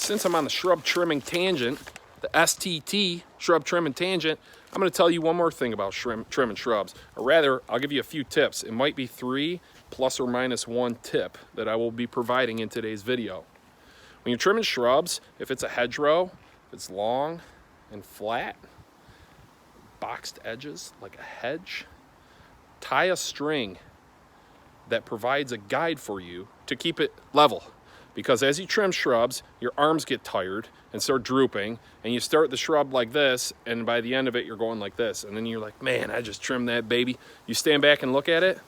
since I'm on the shrub trimming tangent, the STT, shrub trimming tangent, I'm going to tell you one more thing about trimming shrubs. Or rather, I'll give you a few tips. It might be 3 plus or minus 1 tip that I will be providing in today's video. When you're trimming shrubs, if it's a hedgerow, if it's long and flat, boxed edges like a hedge, tie a string that provides a guide for you to keep it level. Because as you trim shrubs, your arms get tired and start drooping, and you start the shrub like this, and by the end of it, you're going like this. And then you're like, man, I just trimmed that baby. You stand back and look at it,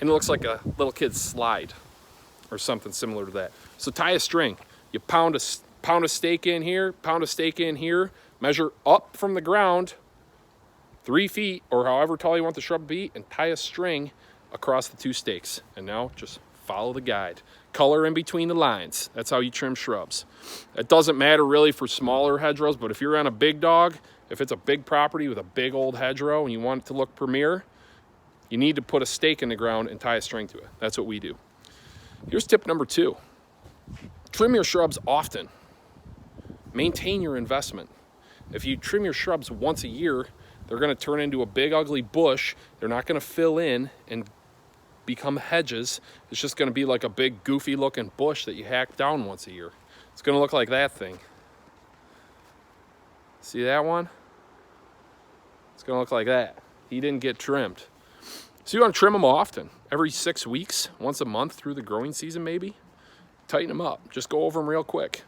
and it looks like a little kid's slide or something similar to that. So tie a string. You pound a stake in here, pound a stake in here, measure up from the ground 3 feet or however tall you want the shrub to be, and tie a string across the 2 stakes. And now just follow the guide. Color in between the lines. That's how you trim shrubs. It doesn't matter really for smaller hedgerows, but if you're on a big dog, if it's a big property with a big old hedgerow and you want it to look premier, you need to put a stake in the ground and tie a string to it. That's what we do. Here's tip number 2. Trim your shrubs often. Maintain your investment. If you trim your shrubs once a year, they're going to turn into a big ugly bush. They're not going to fill in and become hedges. It's just going to be like a big goofy looking bush that you hack down once a year. It's going to look like that thing. See that one? It's going to look like that. He didn't get trimmed. So you want to trim them often, every 6 weeks, once a month through the growing season maybe. Tighten them up. Just go over them real quick.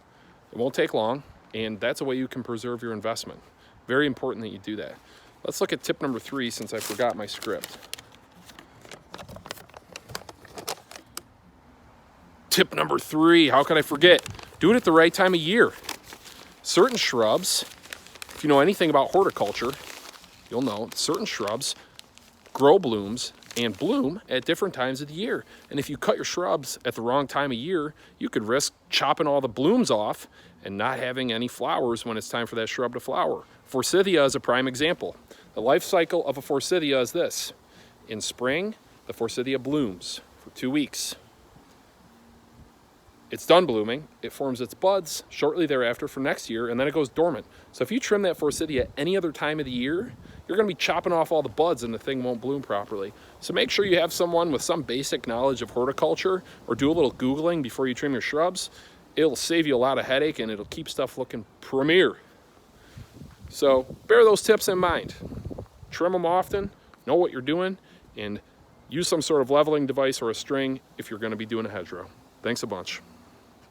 It won't take long, and that's a way you can preserve your investment. Very important that you do that. Let's look at tip number 3 since I forgot my script. Tip number 3, how could I forget? Do it at the right time of year. Certain shrubs, if you know anything about horticulture, you'll know certain shrubs grow blooms and bloom at different times of the year. And if you cut your shrubs at the wrong time of year, you could risk chopping all the blooms off and not having any flowers when it's time for that shrub to flower. Forsythia is a prime example. The life cycle of a forsythia is this. In spring, the forsythia blooms for 2 weeks. It's done blooming, it forms its buds shortly thereafter for next year, and then it goes dormant. So if you trim that forsythia any other time of the year, you're going to be chopping off all the buds and the thing won't bloom properly. So make sure you have someone with some basic knowledge of horticulture, or do a little Googling before you trim your shrubs. It'll save you a lot of headache and it'll keep stuff looking premier. So bear those tips in mind. Trim them often, know what you're doing, and use some sort of leveling device or a string if you're going to be doing a hedgerow. Thanks a bunch.